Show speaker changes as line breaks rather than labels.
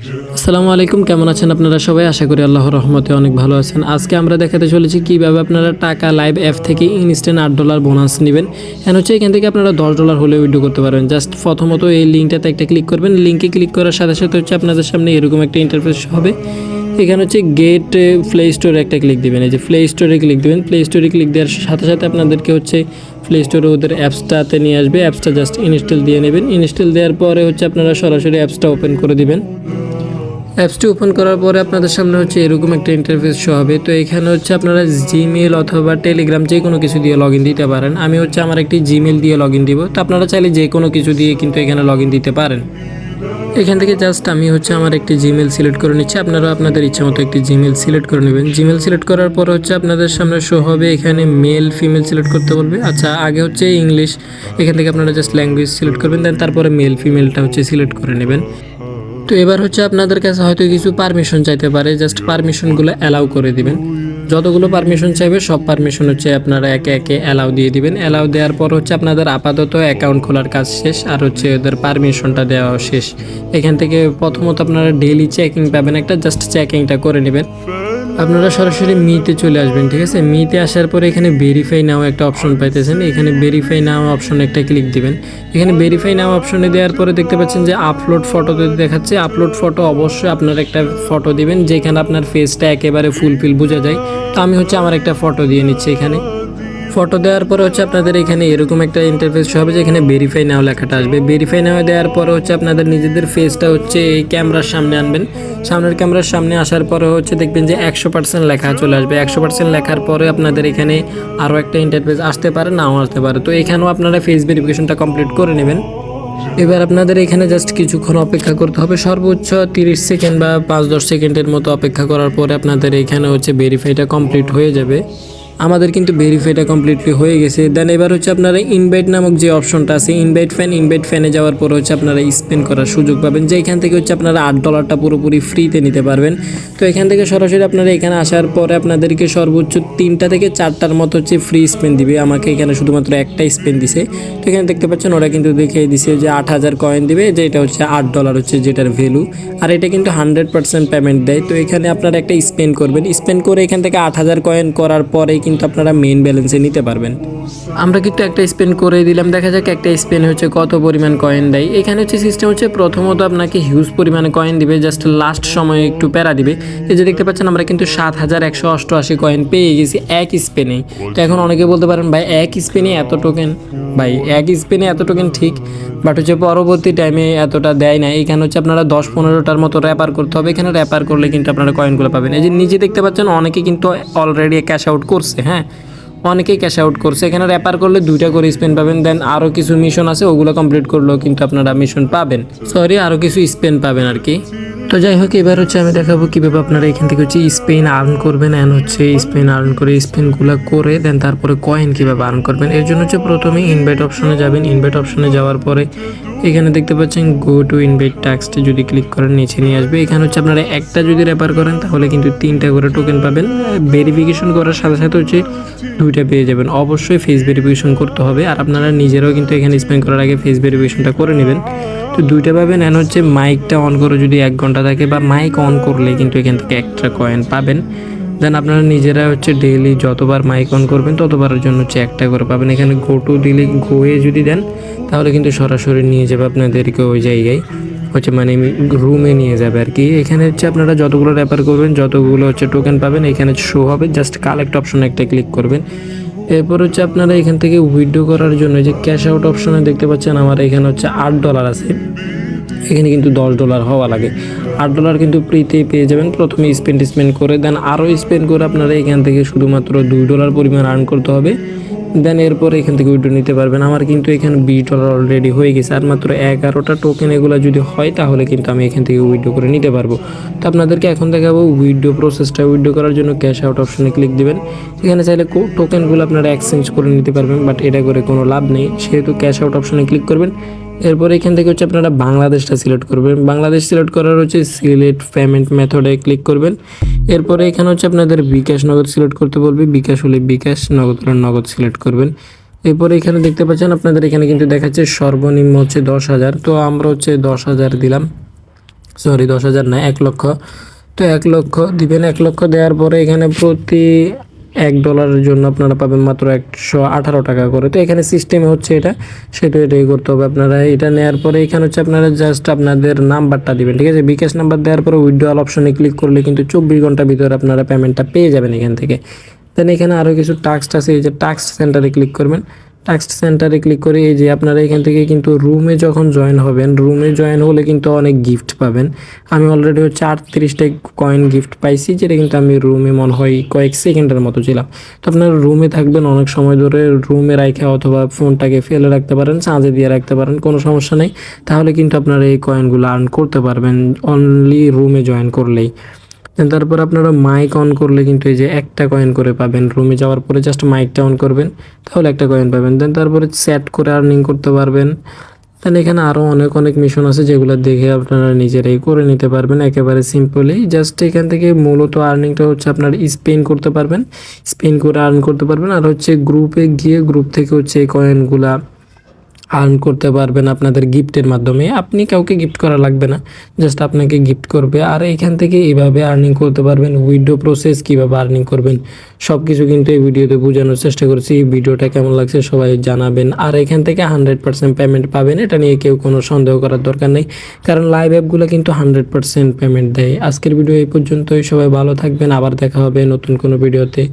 আসসালামু আলাইকুম, কেমন আছেন আপনারা সবাই? আশা করি আল্লাহর রহমতে অনেক ভালো আছেন। আজকে আমরা দেখাতে চলেছি কিভাবে আপনারা টাকা লাইভ অ্যাপ থেকে ইনস্ট্যান্ট $8 বোনাস নেবেন। এখান থেকে আপনারা $10 হলে উইথড্র করতে পারবেন। জাস্ট প্রথমত এই লিঙ্কটাতে একটা ক্লিক করবেন। লিঙ্কে ক্লিক করার সাথে সাথে আপনাদের সামনে এরকম একটা ইন্টারফেস হবে। এখানে গেট প্লে স্টোরে একটা ক্লিক দিবেন। এই যে প্লে স্টোরে ক্লিক দিবেন। প্লে স্টোরে ক্লিক দেওয়ার সাথে সাথে আপনাদেরকে প্লে স্টোরে ওদের অ্যাপসটাতে নিয়ে আসবে। অ্যাপসটা জাস্ট ইনস্টল দিয়ে নেবেন। ইনস্টল দেওয়ার পরে আপনারা সরাসরি অ্যাপসটা ওপেন করে দিবেন। অ্যাপসটি ওপেন করার পরে আপনাদের সামনে এরকম একটা ইন্টারফেস শো হবে। তো এখানে আপনারা জিমেল অথবা টেলিগ্রাম যে কোনো কিছু দিয়ে লগ ইন দিতে পারেন। আমি আমার একটি জিমেল দিয়ে লগ ইন দিব। তো আপনারা চাইলে যে কোনো কিছু দিয়ে কিন্তু এখানে লগ ইন দিতে পারেন। এখান থেকে জাস্ট আমি আমার একটি জিমেল সিলেক্ট করে নিচ্ছি। আপনারা আপনাদের ইচ্ছা মতো একটি জিমেল সিলেক্ট করে নেবেন। জিমেল সিলেক্ট করার পর আপনাদের সামনে শো হবে এখানে মেল ফিমেল সিলেক্ট করতে বলবে। আচ্ছা, আগে ইংলিশ। এখান থেকে আপনারা জাস্ট ল্যাঙ্গুয়েজ সিলেক্ট করবেন, দেন তারপরে মেল ফিমেলটা সিলেক্ট করে নেবেন। তো এবার আপনাদের কাছে হয়তো কিছু পারমিশন চাইতে পারে। জাস্ট পারমিশনগুলো অ্যালাউ করে দিবেন। যতগুলো পারমিশন চাইবে সব পারমিশন আপনারা একে একে অ্যালাউ দিয়ে দিবেন। অ্যালাউ দেওয়ার পর আপনাদের আপাতত অ্যাকাউন্ট খোলার কাজ শেষ, আর ওদের পারমিশনটা দেওয়া শেষ। এখান থেকে প্রথমত আপনারা ডেইলি চেকিং পাবেন একটা, জাস্ট চেকিংটা করে নেবেন। আপনারা সরাসরি মিতে চলে আসবেন, ঠিক আছে? মিতে আসার পরে এখানে ভেরিফাই নাও একটা অপশন পাইতেছেন। এখানে ভেরিফাই নাও অপশনে একটা ক্লিক দিবেন। এখানে ভেরিফাই নাও অপশনে দেওয়ার পরে দেখতে পাচ্ছেন যে আপলোড ফটোতে দেখাচ্ছে। আপলোড ফটো অবশ্যই আপনার একটা ফটো দিবেন যেখানে আপনার ফেসটা একেবারে ফুলফিল বোঝা যায়। তো আমি আমার একটা ফটো দিয়ে নিচ্ছি। এখানে ফটো দেওয়ার পরে আপনাদের এখানে এরকম একটা ইন্টারফেস হবে যেখানে ভেরিফাই নাও লেখাটা আসবে। ভেরিফাই নাও দেওয়ার পরে আপনাদের নিজেদের ফেসটা এই ক্যামেরার সামনে আনবেন। সামনের ক্যামেরার সামনে আসার পরে দেখবেন যে 100% লেখা চলে আসবে। 100% লেখার পরে আপনাদের এখানে আরও একটা ইন্টারফেস আসতে পারে, নাও আসতে পারে। তো এখানেও আপনারা ফেস ভেরিফিকেশনটা কমপ্লিট করে নেবেন। এবার আপনাদের এখানে জাস্ট কিছুক্ষণ অপেক্ষা করতে হবে, সর্বোচ্চ 30 সেকেন্ড বা 5-10 সেকেন্ডের মতো অপেক্ষা করার পরে আপনাদের এখানে ভেরিফাইটা কমপ্লিট হয়ে যাবে। আমাদের কিন্তু ভেরিফাইটা কমপ্লিটলি হয়ে গেছে। দেন এবার আপনারা ইনভাইট নামক যে অপশনটা আছে, ইনভাইট ফ্যানে যাওয়ার পর আপনারা স্পেন্ড করার সুযোগ পাবেন, যে এখান থেকে আপনারা $8টা পুরোপুরি ফ্রিতে নিতে পারবেন। তো এখান থেকে সরাসরি আপনারা এখানে আসার পরে আপনাদেরকে সর্বোচ্চ 3টা থেকে 4টার মতো ফ্রি স্পেন দিবে। আমাকে এখানে শুধুমাত্র একটা স্পেন দিছে। তো এখানে দেখতে পাচ্ছেন ওরা কিন্তু দেখিয়ে দিছে যে 8000 কয়েন দিবে, যে এটা $8 যেটার ভ্যালু। আর এটা কিন্তু 100% পেমেন্ট দেয়। তো এখানে আপনারা একটা স্পেন করবেন। স্পেন করে এখান থেকে 8000 কয়েন করার পরে কিন্তু আপনারা মেইন ব্যালেন্সে নিতে পারবেন। আমরা কিন্তু একটা স্পেন করে দিলাম। দেখা যাক একটা স্পেন কত পরিমাণ কয়েন দেয়। এখানে সিস্টেম প্রথমত আপনাকে হিউজ পরিমাণে কয়েন দিবে, জাস্ট লাস্ট সময়ে একটু প্যারা দিবে। এই যে দেখতে পাচ্ছেন আমরা কিন্তু 7188 কয়েন পেয়ে গেছি এক স্পেনে। তো এখন অনেকে বলতে পারেন ভাই এক স্পেনে এত টোকেন? ভাই এক স্পেনে এত টোকেন ঠিক, বাট পরবর্তী টাইমে এতটা দেয় না। এখানে আপনারা 10-15টার মতো র্যাপার করতে হবে। এখানে র্যাপার করলে কিন্তু আপনারা কয়েনগুলো পাবেন। এই যে নিচে দেখতে পাচ্ছেন অনেকে কিন্তু অলরেডি ক্যাশ আউট করছে। হ্যাঁ, অনেকেই ক্যাশ আউট করছে। এখানে র্যাপার করলে 2টা করে স্পেন পাবেন। দেন আরও কিছু মিশন আছে, ওগুলো কমপ্লিট করলেও কিন্তু আপনারা মিশন পাবেন, আরও কিছু স্পেন পাবেন আর কি। তো যাই হোক, এবার আমি দেখাবো কীভাবে আপনারা এখান থেকে স্পেন আর্ন করবেন। অ্যান্ড স্পেন আর্ন করে স্পেনগুলো করে দেন তারপরে কয়েন কীভাবে আর্ন করবেন। এর জন্য প্রথমে ইনভাইট অপশনে যাবেন। ইনভাইট অপশনে যাওয়ার পরে এখানে দেখতে পাচ্ছেন গো টু ইনভাইট টাস্কটি যদি ক্লিক করেন নিচে নিয়ে আসবে। এখানে আপনারা একটা যদি রেফার করেন তাহলে কিন্তু 3টা করে টোকেন পাবেন। ভেরিফিকেশন করার সাথে সাথে 2টা পেয়ে যাবেন। অবশ্যই ফেস ভেরিফিকেশন করতে হবে, আর আপনারা নিজেরাও কিন্তু এখানে স্পেন করার আগে ফেস ভেরিফিকেশনটা করে নেবেন। তো 2টা পাবেন। অ্যান্ড মাইকটা অন করে যদি 1 ঘন্টা থাকে বা মাইক অন করলে কিন্তু এখান থেকে এক্সট্রা কয়েন পাবেন। দেন আপনারা নিজেরা ডেইলি যতবার মাইক অন করবেন ততবারের জন্য একটা করে পাবেন। এখানে গো টু দিলে গোয়ে যদি দেন তাহলে কিন্তু সরাসরি নিয়ে যাবে আপনাদেরকে ওই জায়গায়, মানে রুমে নিয়ে যাবে আর কি। এখানে আপনারা যতগুলো র্যাপার করবেন যতগুলো টোকেন পাবেন এখানে শো হবে। জাস্ট কালেক্ট অপশনে একটা ক্লিক করবেন। এরপর আপনারা এখান থেকে উইথড্র করার জন্য যে ক্যাশ আউট অপশনে দেখতে পাচ্ছেন আমার এখানে $8 আছে। এখানে কিন্তু $10 হওয়া লাগে। $8 কিন্তু ফ্রিতেই পেয়ে যাবেন। প্রথমে স্পেন্ড করে দেন আরও স্পেন্ড করে আপনারা এখান থেকে শুধুমাত্র $2 পরিমাণ আর্ন করতে হবে। দেন এরপরে এখান থেকে উইথড্র নিতে পারবেন। আমার কিন্তু এখানে $20 অলরেডি হয়ে গেছে। আর মাত্র 11টা টোকেন এগুলো যদি হয় তাহলে কিন্তু আমি এখান থেকে উইথড্র করে নিতে পারবো। তো আপনাদেরকে এখন দেখাবো উইথড্র প্রসেসটা। উইথড্র করার জন্য ক্যাশ আউট অপশনে ক্লিক দিবেন। এখানে চাইলে টোকেনগুলো আপনারা এক্সচেঞ্জ করে নিতে পারবেন, বাট এটা করে কোনো লাভ নেই, সেহেতু ক্যাশ আউট অপশনে ক্লিক করবেন। এরপর এখান থেকে আপনারা বাংলাদেশটা সিলেক্ট করবেন। বাংলাদেশ সিলেক্ট করার সিলেক্ট পেমেন্ট মেথডে ক্লিক করবেন। এরপরে এখানে আপনাদের বিকাশ নগদ সিলেক্ট করতে বলবে। বিকাশ হলে বিকাশ, নগদ হলে নগদ সিলেক্ট করবেন। এরপরে এখানে দেখতে পাচ্ছেন আপনাদের এখানে কিন্তু দেখাচ্ছে সর্বনিম্ন 10,000। তো আমরা 10,000 দিলাম। সরি 10,000 না, 1 লক্ষ। তো 1 লক্ষ দিবেন। 1 লক্ষ দেওয়ার পরে এখানে প্রতি $1 জন্য আপনারা পাবেন মাত্র 118 টাকা করে। তো এখানে সিস্টেমে হচ্ছে এটা, সেটা এটাই করতে হবে। আপনারা এটা নেওয়ার পরে এখানে হচ্ছে আপনারা জাস্ট আপনাদের নাম্বারটা দিবেন, ঠিক আছে? বিকাশ নাম্বার দেওয়ার পরে উইথড্রয়াল অপশনে ক্লিক করলে কিন্তু 24 ঘন্টার ভিতরে আপনারা পেমেন্টটা পেয়ে যাবেন এখান থেকে। দেন এখানে আরও কিছু টাস্ক আছে, এই যে টাস্ক সেন্টারে ক্লিক করবেন। টাস্ক সেন্টারে ক্লিক করে এই যে আপনারা এখান থেকে কিন্তু রুমে যখন জয়েন হবেন, রুমে জয়েন হলে কিন্তু অনেক গিফট পাবেন। আমি অলরেডি হচ্ছে 38টা কয়েন গিফট পাইছি, যেটা কিন্তু আমি রুমে মনে হয় কয়েক সেকেন্ডের মতো ছিলাম। তো আপনারা রুমে থাকবেন অনেক সময় ধরে, রুমে রাখা অথবা ফোনটাকে ফেলে রাখতে পারেন, চার্জে দিয়ে রাখতে পারেন, কোনো সমস্যা নেই। তাহলে কিন্তু আপনারা এই কয়েনগুলো আর্ন করতে পারবেন অনলি রুমে জয়েন করলেই। দেন তারপর আপনারা মাইক অন করলে কিন্তু এই যে একটা কয়েন করে পাবেন। রুমে যাওয়ার পরে জাস্ট মাইকটা অন করবেন, তাহলে একটা কয়েন পাবেন। দেন তারপরে সেট করে আর্নিং করতে পারবেন। দেন এখানে আরও অনেক অনেক মিশন আছে, যেগুলো দেখে আপনারা নিজেরাই করে নিতে পারবেন একেবারে সিম্পলি। জাস্ট এখান থেকে মূলত আর্নিংটা হচ্ছে আপনার স্পেন করতে পারবেন, স্পেন করে আর্ন করতে পারবেন। আর হচ্ছে গ্রুপে গিয়ে গ্রুপ থেকে হচ্ছে এই কয়েনগুলা আর্ন করতে পারবেন আপনাদের গিফটের মাধ্যমে। আপনি কাউকে গিফট করা লাগবে না, জাস্ট আপনাকে গিফট করবে। আর এখান থেকে এইভাবে আর্নিং করতে পারবেন। উইথড্র প্রসেস কীভাবে আর্নিং করবেন সব কিছু কিন্তু এই ভিডিওতে বোঝানোর চেষ্টা করেছি। এই ভিডিওটা কেমন লাগছে সবাই জানাবেন। আর এখান থেকে 100% পেমেন্ট পাবেন, এটা নিয়ে কেউ কোনো সন্দেহ করার দরকার নেই, কারণ লাইভ অ্যাপগুলো কিন্তু 100% পেমেন্ট দেয়। আজকের ভিডিও এই পর্যন্তই, সবাই ভালো থাকবেন, আবার দেখা হবে নতুন কোনো ভিডিওতে।